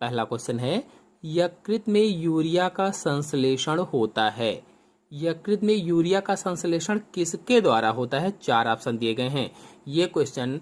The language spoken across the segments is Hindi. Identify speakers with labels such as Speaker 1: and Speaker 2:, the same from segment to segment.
Speaker 1: पहला क्वेश्चन है, यकृत में यूरिया का संश्लेषण होता है। यकृत में यूरिया का संश्लेषण किसके द्वारा होता है? 4 ऑप्शन दिए गए हैं। ये क्वेश्चन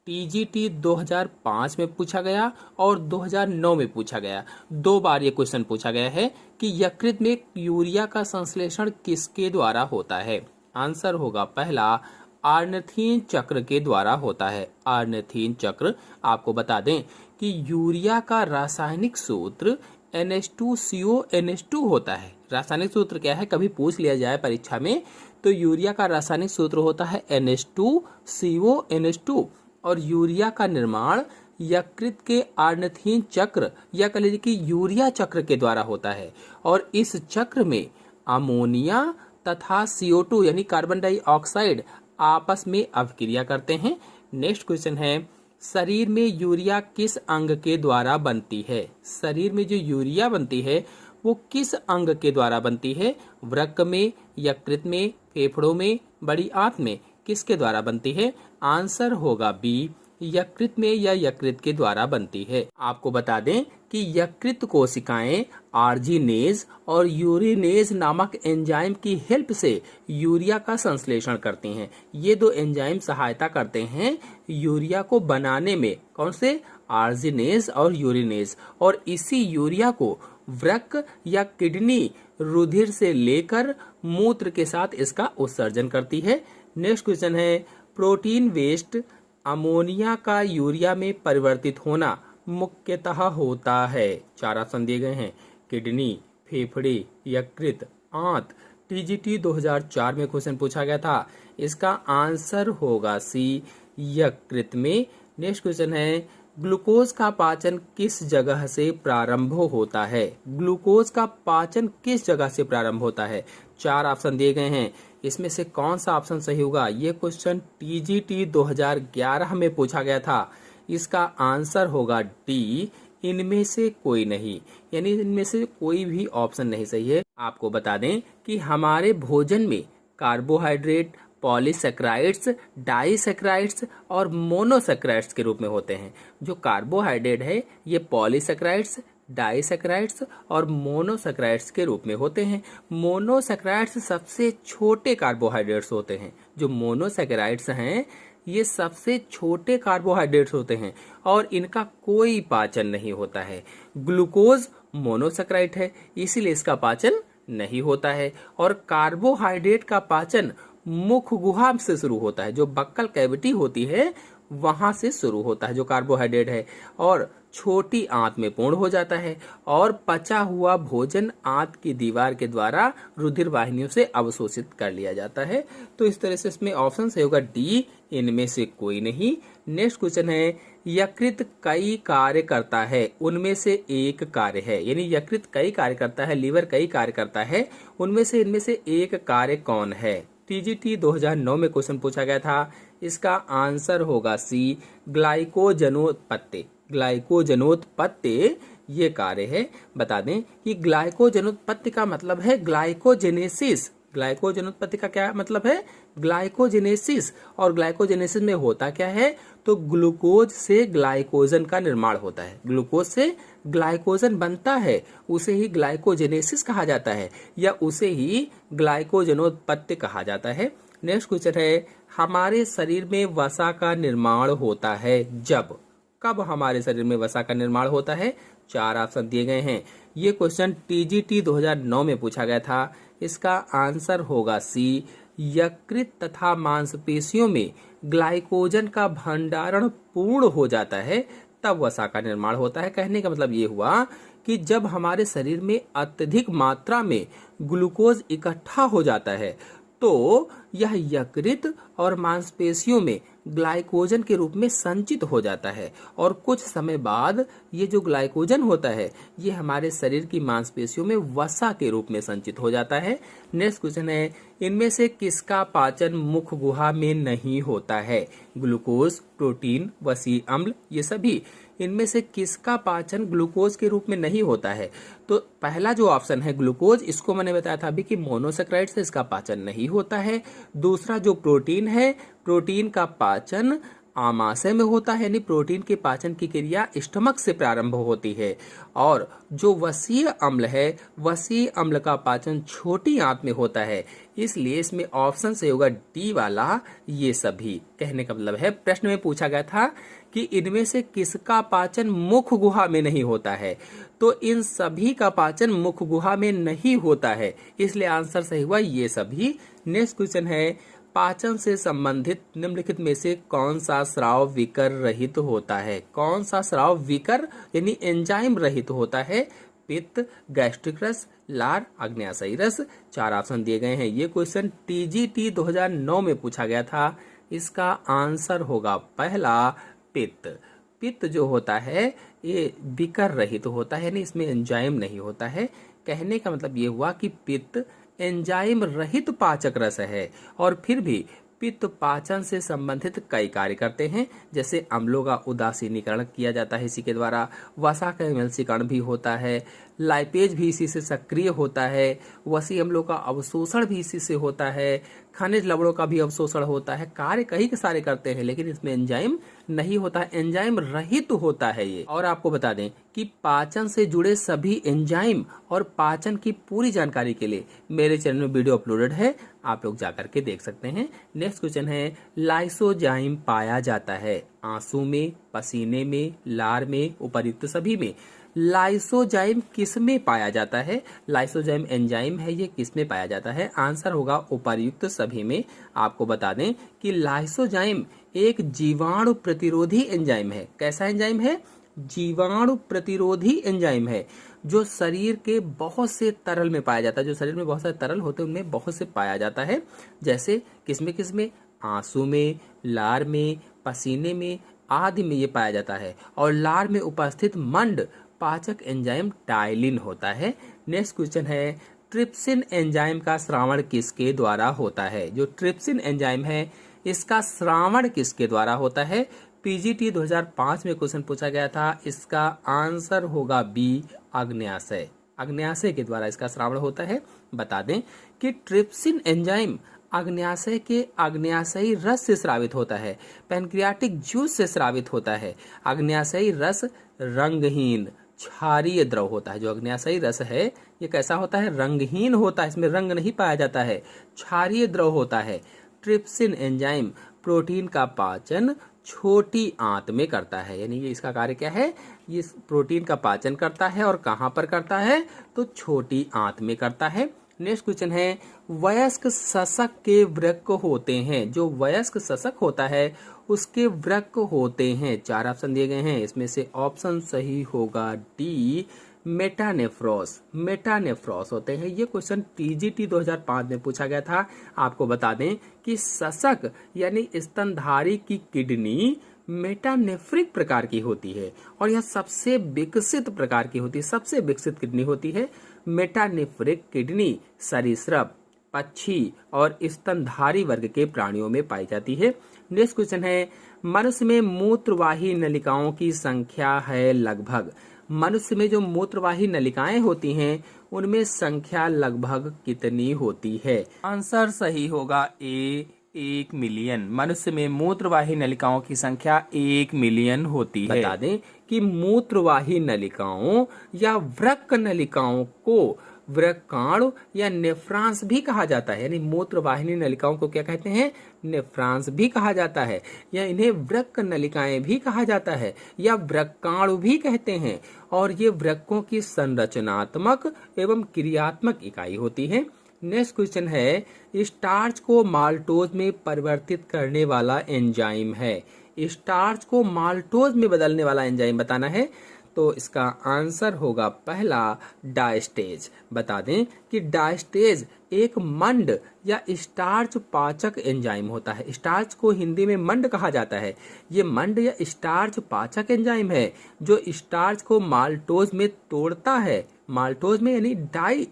Speaker 1: टीजीटी 2005 में पूछा गया और 2009 में पूछा गया। 2 बार ये क्वेश्चन पूछा गया है कि यकृत में यूरिया का संश्लेषण किसके द्वारा होता है। आंसर होगा पहला, आर्नथीन चक्र के द्वारा होता है। आर्नथीन चक्र। आपको बता दें कि यूरिया का रासायनिक सूत्र NH2CO NH2 होता है। रासायनिक सूत्र क्या है, कभी पूछ लिया जाए परीक्षा में तो यूरिया का रासायनिक सूत्र होता है NH2CO NH2 और यूरिया का निर्माण यकृत के आर्नथीन चक्र या कह लीजिए कि यूरिया चक्र के द्वारा होता है और इस चक्र में अमोनिया तथा CO2 यानी कार्बन डाइऑक्साइड आपस में अभिक्रिया करते हैं। नेक्स्ट क्वेश्चन है, शरीर में यूरिया किस अंग के द्वारा बनती है? शरीर में जो यूरिया बनती है वो किस अंग के द्वारा बनती है? वृक्क में, यकृत में, फेफड़ों में, बड़ी आंत में, किसके द्वारा बनती है? आंसर होगा बी, यकृत में या यकृत के द्वारा बनती है। आपको बता दें कि यकृत कोशिकाएं आर्जिनेज और यूरिनेज नामक एंजाइम की हेल्प से यूरिया का संश्लेषण करती हैं। ये 2 एंजाइम सहायता करते हैं यूरिया को बनाने में। कौन से? आर्जिनेज और यूरिनेज। और इसी यूरिया को वृक्क या किडनी रुधिर से लेकर मूत्र के साथ इसका उत्सर्जन करती है। नेक्स्ट क्वेश्चन है, प्रोटीन वेस्ट अमोनिया का यूरिया में परिवर्तित होना मुख्यतः होता है। 4 ऑप्शन दिए गए हैं, किडनी, फेफड़े, यकृत, आंत। टीजीटी 2004 में क्वेश्चन पूछा गया था। इसका आंसर होगा सी, यकृत में। नेक्स्ट क्वेश्चन है, ग्लूकोज का पाचन किस जगह से प्रारंभ होता है? ग्लूकोज का पाचन किस जगह से प्रारंभ होता है? 4 ऑप्शन दिए गए हैं। इसमें से कौन सा ऑप्शन सही होगा? ये क्वेश्चन टीजीटी 2011 में पूछा गया था। इसका आंसर होगा डी, इनमें से कोई नहीं, यानी इनमें से कोई भी ऑप्शन नहीं सही है। आपको बता दें कि हमारे भोजन में कार्बोहाइड्रेट पॉलीसेक्राइड्स, डाइसेक्राइड्स और मोनोसेक्राइड्स के रूप में होते हैं। जो कार्बोहाइड्रेट है ये पॉलीसेक्राइड्स, डाइसेक्राइड्स और मोनोसेक्राइड्स के रूप में होते हैं। मोनोसेक्राइड्स सबसे छोटे कार्बोहाइड्रेट्स होते हैं। जो मोनोसेक्राइड्स हैं ये सबसे छोटे कार्बोहाइड्रेट्स होते हैं और इनका कोई पाचन नहीं होता है। ग्लूकोज मोनोसेक्राइड है, इसीलिए इसका पाचन नहीं होता है। और कार्बोहाइड्रेट का पाचन मुख गुहा से शुरू होता है। जो बक्कल कैविटी होती है वहां से शुरू होता है जो कार्बोहाइड्रेट है, और छोटी आंत में पूर्ण हो जाता है और पचा हुआ भोजन आंत की दीवार के द्वारा रुधिर वाहिनियों से अवशोषित कर लिया जाता है। तो इस तरह से इसमें ऑप्शन सही होगा डी, इनमें से कोई नहीं। नेक्स्ट क्वेश्चन है, यकृत कई कार्य करता है, उनमें से एक कार्य है। यानी यकृत कई कार्य करता है, लीवर कई कार्य करता है, उनमें से एक कार्य कौन है? टीजीटी 2009 में क्वेश्चन पूछा गया था। इसका आंसर होगा सी, ग्लाइकोजनोत्पत्ति। ग्लाइकोजनोत्पत्ति ये कार्य है। बता दें कि ग्लाइकोजनोत्पत्ति का मतलब है ग्लाइकोजेनेसिस। ग्लाइकोजनोत्पत्ति का क्या मतलब है? ग्लाइकोजेनेसिस। और ग्लाइकोजेनेसिस में होता क्या है? तो ग्लूकोज से ग्लाइकोजन का निर्माण होता है। ग्लूकोज से ग्लाइकोजन बनता है, उसे ही ग्लाइकोजेनेसिस कहा जाता है या उसे ही ग्लाइकोजनोत्पत्ति कहा जाता है। नेक्स्ट क्वेश्चन है, हमारे शरीर में वसा का निर्माण होता है जब? कब हमारे शरीर में वसा का निर्माण होता है? 4 ऑप्शन दिए गए हैं। ये क्वेश्चन टीजीटी 2009 में पूछा गया था। इसका आंसर होगा सी, यकृत तथा मांसपेशियों में ग्लाइकोजन का भंडारण पूर्ण हो जाता है तब वसा का निर्माण होता है। कहने का मतलब ये हुआ कि जब हमारे शरीर में अत्यधिक मात्रा में ग्लूकोज इकट्ठा हो जाता है तो यह यकृत और मांसपेशियों में ग्लाइकोजन के रूप में संचित हो जाता है और कुछ समय बाद ये जो ग्लाइकोजन होता है ये हमारे शरीर की मांसपेशियों में वसा के रूप में संचित हो जाता है। नेक्स्ट क्वेश्चन है, इनमें से किसका पाचन मुख गुहा में नहीं होता है? ग्लूकोज, प्रोटीन, वसी अम्ल, ये सभी। इनमें से किसका पाचन ग्लूकोज के रूप में नहीं होता है? तो पहला जो ऑप्शन है ग्लूकोज, इसको मैंने बताया था अभी कि मोनोसेक्राइड से इसका पाचन नहीं होता है। दूसरा जो प्रोटीन है, प्रोटीन का पाचन आमाशय में होता है, यानी प्रोटीन के पाचन की क्रिया स्टमक से प्रारंभ होती है। और जो वसीय अम्ल है, वसीय अम्ल का पाचन छोटी आंत में होता है, इसलिए इसमें ऑप्शन से होगा डी वाला ये सभी। कहने का मतलब है, प्रश्न में पूछा गया था कि इनमें से किसका पाचन मुख गुहा में नहीं होता है, तो इन सभी का पाचन मुख गुहा में नहीं होता है, इसलिए आंसर सही हुआ ये सभी। नेक्स्ट क्वेश्चन है, पाचन से संबंधित निम्नलिखित में से कौन सा स्राव विकर रहित होता है? कौन सा स्राव विकर यानी एंजाइम रहित होता है? पित्त, गैस्ट्रिक रस, लार, आग्नेयाशयी रस। 4 ऑप्शन दिए गए हैं। ये क्वेश्चन टीजीटी 2009 में पूछा गया था। इसका आंसर होगा पहला पित्त। पित्त जो होता है ये विकर रहित होता है, यानी इसमें एंजाइम नहीं होता है। कहने का मतलब ये हुआ कि पित्त एंजाइम रहित पाचक रस है, और फिर भी पित्त पाचन से संबंधित कई कार्य करते हैं, जैसे अम्लों का उदासीनीकरण किया जाता है इसी के द्वारा, वसा का एमल्सीकरण भी होता है, लाइपेज भी इसी से सक्रिय होता है, वसी अम्लों का अवशोषण भी इसी से होता है, खनिज लवणों का भी अवशोषण होता है। कार्य कई के सारे करते हैं, लेकिन इसमें एंजाइम नहीं होता है, एंजाइम रहित होता है ये। और आपको बता दें कि पाचन से जुड़े सभी एंजाइम और पाचन की पूरी जानकारी के लिए मेरे चैनल में वीडियो अपलोडेड है, आप लोग जाकर के देख सकते हैं। नेक्स्ट क्वेश्चन है, लाइसोजाइम पाया जाता है आंसू में, पसीने में, लार में, उपर्युक्त सभी में। लाइसोजाइम किस में पाया जाता है? लाइसोजाइम एंजाइम है, ये किस में पाया जाता है? आंसर होगा उपर्युक्त सभी में। आपको बता दें कि लाइसोजाइम एक जीवाणु प्रतिरोधी एंजाइम है। कैसा एंजाइम है? जीवाणु प्रतिरोधी एंजाइम है, जो शरीर के बहुत से तरल में पाया जाता है। जो शरीर में बहुत सारे तरल होते हैं उनमें बहुत से पाया जाता है, जैसे किसमें किसमें? आंसू में, लार में, पसीने में आदि में ये पाया जाता है। और लार में उपस्थित मंड पाचक एंजाइम टाइलिन होता है। नेक्स्ट क्वेश्चन है, ट्रिप्सिन एंजाइम का श्रावण किसके द्वारा होता है? जो ट्रिप्सिन एंजाइम है इसका श्रावण किसके द्वारा होता है? पीजीटी 2005 में क्वेश्चन पूछा गया था। इसका आंसर होगा बी, आग्नेयाशय। आग्नेयाशय के द्वारा इसका श्रावण होता है। बता दें कि ट्रिप्सिन एंजाइम आग्नेयाशय के आग्नेयाशयी रस से स्रावित होता है, पैनक्रियाटिक जूस से स्रावित होता है। आग्नेयाशयी रस रंगहीन क्षारीय द्रव होता है। जो आग्नेयाशयी रस है ये कैसा होता है? रंगहीन होता है, इसमें रंग नहीं पाया जाता है, क्षारीय द्रव होता है। ट्रिप्सिन एंजाइम प्रोटीन का पाचन छोटी आंत में करता है, यानी ये इसका कार्य क्या है? ये प्रोटीन का पाचन करता है, और कहाँ पर करता है? तो छोटी आंत में करता है। नेक्स्ट क्वेश्चन है, वयस्क सशक के वृक्क होते हैं। जो वयस्क सशक होता है उसके वृक्क होते हैं। 4 ऑप्शन दिए गए हैं, इसमें से ऑप्शन सही होगा डी, मेटानेफ्रॉस। मेटानेफ्रॉस होते हैं। ये क्वेश्चन टीजीटी 2005 में पूछा गया था। आपको बता दें कि सशक यानी स्तनधारी की किडनी मेटानेफ्रिक प्रकार की होती है, और यह सबसे विकसित प्रकार की होती है। सबसे विकसित किडनी होती है मेटानेफ्रिक किडनी। सरीसृप, पक्षी और स्तनधारी वर्ग के प्राणियों में पाई जाती है। नेक्स्ट क्वेश्चन है, मनुष्य में मूत्रवाही नलिकाओं की संख्या है लगभग। मनुष्य में जो मूत्रवाही नलिकाएं होती हैं उनमें संख्या लगभग कितनी होती है? आंसर सही होगा ए, 1 मिलियन। मनुष्य में मूत्रवाही नलिकाओं की संख्या 1 मिलियन होती है। बता दें कि मूत्रवाही नलिकाओं या वृक्क नलिकाओं को वृक्काणु या नेफ्रॉन्स भी कहा जाता है। यानी मूत्रवाहिनी नलिकाओं को क्या कहते हैं? नेफ्रॉन्स भी कहा जाता है, या इन्हें वृक्क नलिकाएं भी कहा जाता है, या वृक्काणु भी कहते हैं। और ये वृक्कों की संरचनात्मक एवं क्रियात्मक इकाई होती है। नेक्स्ट क्वेश्चन है, स्टार्च को माल्टोज में परिवर्तित करने वाला एंजाइम है। स्टार्च को माल्टोज में बदलने वाला एंजाइम बताना है, तो इसका आंसर होगा पहला, डायस्टेज। बता दें कि डायस्टेज एक मंड या स्टार्च पाचक एंजाइम होता है। स्टार्च को हिंदी में मंड कहा जाता है। ये मंड या स्टार्च पाचक एंजाइम है जो स्टार्च को माल्टोज में तोड़ता है। माल्टोज में यानी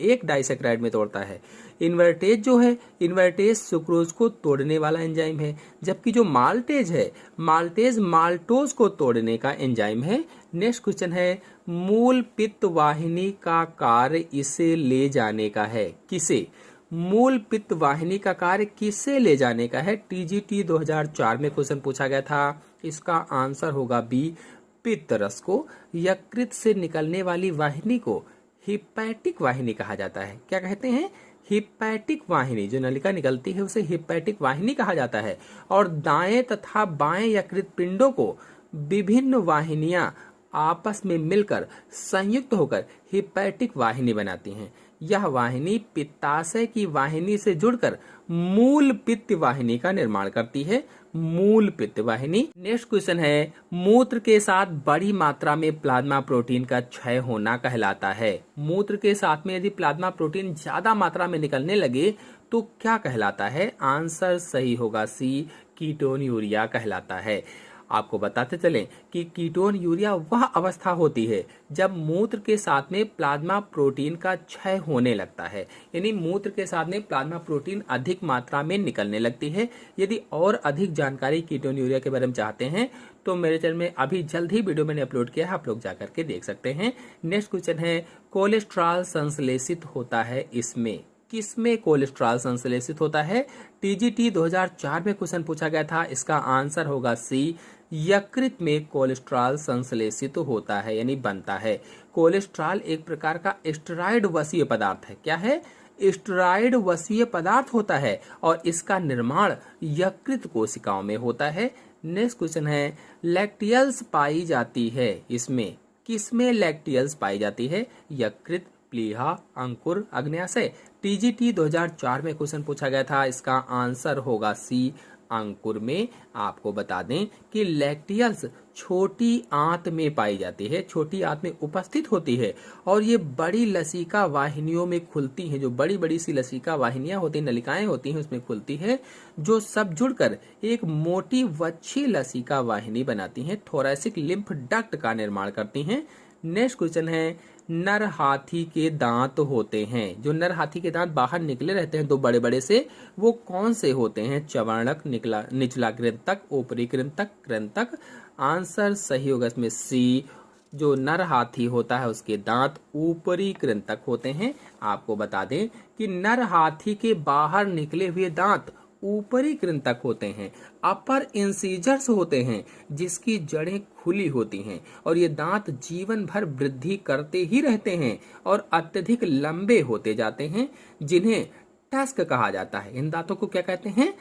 Speaker 1: एक डाइसेक्राइड में तोड़ता है। इन्वर्टेज जो है, इन्वर्टेज सुक्रोज को तोड़ने वाला एंजाइम है, जबकि जो माल्टेज है, माल्टेज माल्टोज को तोड़ने का एंजाइम है। नेक्स्ट क्वेश्चन है, मूल पित्त वाहिनी का कार्य इसे ले जाने का है। किसे? मूल पित्त वाहिनी का कार्य किसे ले जाने का है? टीजीटी 2004 में क्वेश्चन पूछा गया था। इसका आंसर होगा बी, पित्त रस को। यकृत से निकलने वाली वाहिनी को हिपैटिक वाहिनी कहा जाता है। क्या कहते हैं? हिपैटिक वाहिनी। जो नलिका निकलती है उसे हिपैटिक वाहिनी कहा जाता है। और दाएं तथा बाएं यकृत पिंडों को विभिन्न वाहिनियां आपस में मिलकर संयुक्त होकर हिपैटिक वाहिनी बनाती हैं। यह वाहिनी पित्ताशय की वाहिनी से जुड़कर मूल पित्त वाहिनी का निर्माण करती है। मूल पित्त वाहिनी। नेक्स्ट क्वेश्चन है, मूत्र के साथ बड़ी मात्रा में प्लाज्मा प्रोटीन का क्षय होना कहलाता है। मूत्र के साथ में यदि प्लाज्मा प्रोटीन ज्यादा मात्रा में निकलने लगे तो क्या कहलाता है? आंसर सही होगा सी, कीटोन यूरिया कहलाता है। आपको बताते चलें कि कीटोन यूरिया वह अवस्था होती है जब मूत्र के साथ में प्लाज्मा प्रोटीन का क्षय होने लगता है, यानी मूत्र के साथ में प्लाज्मा प्रोटीन अधिक मात्रा में निकलने लगती है। यदि और अधिक जानकारी कीटोन यूरिया के बारे में चाहते हैं तो मेरे चैनल में अभी जल्द ही वीडियो मैंने अपलोड किया है, आप लोग जाकर के देख सकते हैं। नेक्स्ट क्वेश्चन है, कोलेस्ट्रॉल संश्लेषित होता है इसमें। किसमें कोलेस्ट्रॉल संश्लेषित होता है? टीजीटी 2004 में क्वेश्चन पूछा गया था। इसका आंसर होगा सी, यकृत में कोलेस्ट्रॉल संश्लेषित होता है यानी बनता है। कोलेस्ट्रॉल एक प्रकार का स्टेरॉइड वसीय पदार्थ है। क्या है? स्टेरॉइड वसीय पदार्थ होता है और इसका निर्माण यकृत कोशिकाओं में होता है। नेक्स्ट क्वेश्चन है, लैक्टियल्स पाई जाती है इसमें। किसमें लैक्टियल्स पाई जाती है? यकृत, प्लीहा, अंकुर, अग्न्याशय। टीजीटी 2004 में क्वेश्चन पूछा गया था। इसका आंसर होगा सी, अंकुर में। आपको बता दें कि लैक्टियल्स छोटी आंत में पाई जाती है, छोटी आंत में उपस्थित होती है और ये बड़ी लसिका वाहिनियों में खुलती हैं। जो बड़ी बड़ी सी लसिका वाहिनियां होती हैं, नलिकाएं होती हैं, उसमें खुलती है, जो सब जुड़कर एक मोटी वच्छी लसिका वाहिनी बनाती हैं। थोरैसिक लिम्फ डक्ट का निर्माण करती हैं। नेक्स्ट क्वेश्चन है, नर हाथी के दांत होते हैं। जो नर हाथी के दांत बाहर निकले रहते हैं दो बड़े बड़े से, वो कौन से होते हैं? चवर्णक, निचला कृंतक, ऊपरी कृंतक, कृंतक। आंसर सही होगा इसमें सी, जो नर हाथी होता है उसके दांत ऊपरी कृंतक होते हैं। आपको बता दें कि नर हाथी के बाहर निकले हुए दांत ऊपरी कृंतक होते हैं, अपर इंसीजर्स होते हैं जिसकी जड़ें खुली होती हैं और ये दांत जीवन भर वृद्धि करते ही रहते हैं और अत्यधिक लंबे होते जाते हैं, जिन्हें टस्क कहा जाता है। इन दांतों को क्या कहते हैं?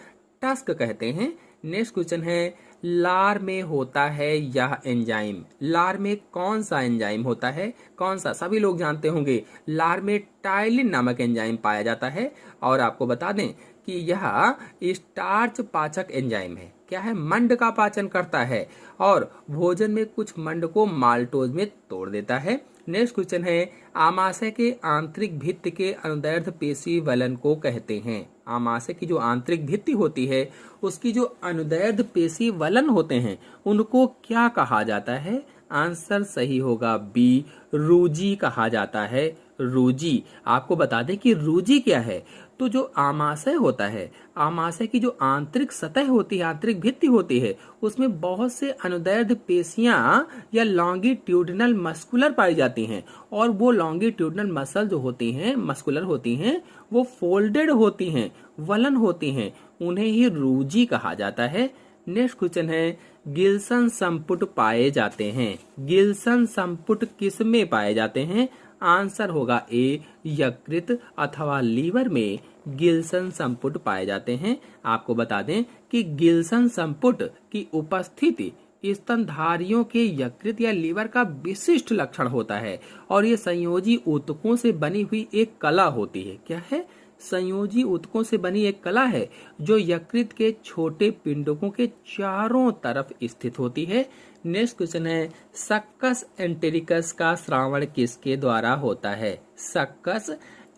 Speaker 1: टस्क कहते हैं। नेक्स्ट क्वेश्चन है, लार में होता है यह एंजाइम। लार में कौन सा एंजाइम होता है? कौन सा? सभी लोग जानते होंगे, लार में टाइलिन नामक एंजाइम पाया जाता है। और आपको बता दें कि यह स्टार्च पाचक एंजाइम है। क्या है? मंड का पाचन करता है और भोजन में कुछ मंड को माल्टोज में तोड़ देता है। नेक्स्ट क्वेश्चन है, आमाशय के आंतरिक भित्ति के अनुदैर्ध्य पेशी वलन को कहते हैं। आमाशय की जो आंतरिक भित्ति होती है उसकी जो अनुदैर्ध्य पेशी वलन होते हैं उनको क्या कहा जाता है? आंसर सही होगा बी, रूजी कहा जाता है। रूजी। आपको बता दें कि रूजी क्या है। तो जो आमाशय होता है, आमाशय की जो आंतरिक सतह होती है, आंतरिक भित्ति होती है, उसमें बहुत से अनुदैर्ध्य पेशियां या लॉन्गिट्यूडिनल मस्कुलर पाई जाती हैं और वो लॉन्गिट्यूडिनल मसल जो होती हैं, मस्कुलर होती हैं, वो फोल्डेड होती हैं, वलन होती हैं, उन्हें ही रूजी कहा जाता है। नेक्स्ट क्वेश्चन है, गिल्सन संपुट पाए जाते हैं। गिल्सन संपुट किस में पाए जाते हैं? आंसर होगा ए, यकृत अथवा लीवर में गिल्सन संपुट पाए जाते हैं। आपको बता दें कि गिल्सन संपुट की उपस्थिति स्तनधारियों के यकृत या लीवर का विशिष्ट लक्षण होता है और ये संयोजी ऊतकों से बनी हुई एक कला होती है। क्या है? संयोजी ऊतकों से बनी एक कला है जो यकृत के छोटे पिंडकों के चारों तरफ स्थित होती है। नेक्स्ट क्वेश्चन है, सक्कस एंटेरिकस का श्रावण किसके द्वारा होता है? सक्कस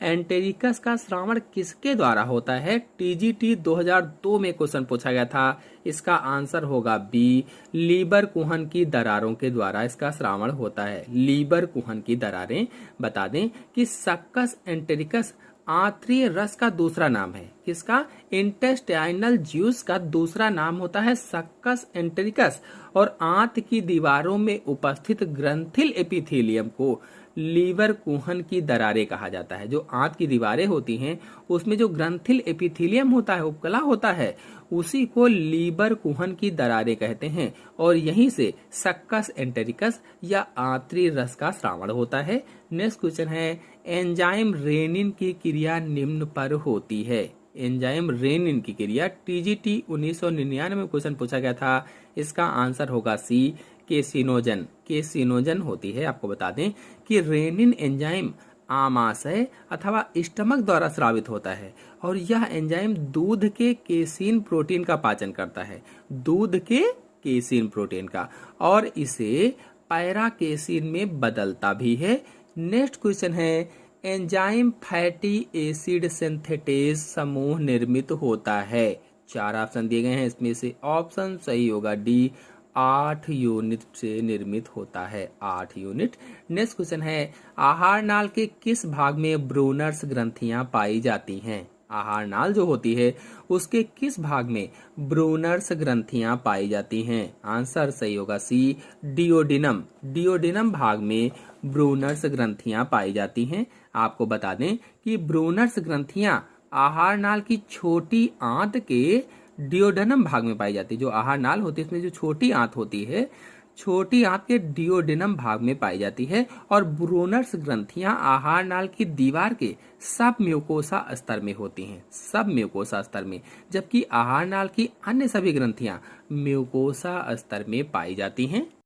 Speaker 1: एंटेरिकस का श्रावण किसके द्वारा होता है? टीजीटी 2002 में क्वेश्चन पूछा गया था। इसका आंसर होगा बी, लीबर कुहन की दरारों के द्वारा इसका श्रावण होता है। लीबर कुहन की दरारें। बता दें कि सक्कस एंटेरिकस आंत्रीय रस का दूसरा नाम है। किसका? इंटेस्टाइनल ज्यूस का दूसरा नाम होता है सक्कस एंटेरिकस और आंत की दीवारों में उपस्थित ग्रंथिल एपिथेलियम को लीवर कुहन की दरारें कहा जाता है। जो आंत की दीवारें होती हैं उसमें जो ग्रंथिल एपिथेलियम होता है, उपकला होता है, उसी को लीबर कुहन की दरारें कहते हैं और यहीं से सक्कस एंटेरिकस या आंतरी रस का स्रावण होता है। नेक्स्ट क्वेश्चन है, एंजाइम रेनिन की क्रिया निम्न पर होती है। एंजाइम रेनिन की क्रिया टीजीटी 1999 में क्वेश्चन पूछा गया था। इसका आंसर होगा सी, केसिनोजन। केसिनोजन होती है। आपको बता दें कि रेनिन एंजाइम आमाशय अथवा स्टमक द्वारा स्रावित होता है और यह एंजाइम दूध के केसीन प्रोटीन का पाचन करता है, दूध के केसीन प्रोटीन का, और इसे पैरा केसीन में बदलता भी है। नेक्स्ट क्वेश्चन है, एंजाइम फैटी एसिड सिंथेटेज समूह निर्मित होता है। 4 ऑप्शन दिए गए हैं, इसमें से ऑप्शन सही होगा डी, 8 यूनिट से निर्मित होता है, 8 यूनिट। नेक्स्ट क्वेश्चन है, आहार नाल के किस भाग में ब्रूनर्स ग्रंथियां पाई जाती हैं। आहार नाल जो होती है उसके किस भाग में ब्रूनर्स ग्रंथियां पाई जाती हैं। आंसर सही होगा सी, डिओडिनम। डिओडिनम भाग में ब्रूनर्स ग्रंथियां पाई जाती हैं। आपको बता दें कि ब्रूनर्स ग्रंथियां आहार नाल की छोटी आंत के डिओडेनम भाग में पाई जाती है। जो आहार नाल होती है इसमें जो छोटी आंत होती है, छोटी आंत के डिओडेनम भाग में पाई जाती है और ब्रूनर्स ग्रंथियां आहार नाल की दीवार के सब म्यूकोसा स्तर में होती हैं, सब म्यूकोसा स्तर में, जबकि आहार नाल की अन्य सभी ग्रंथियां म्यूकोसा स्तर में पाई जाती हैं।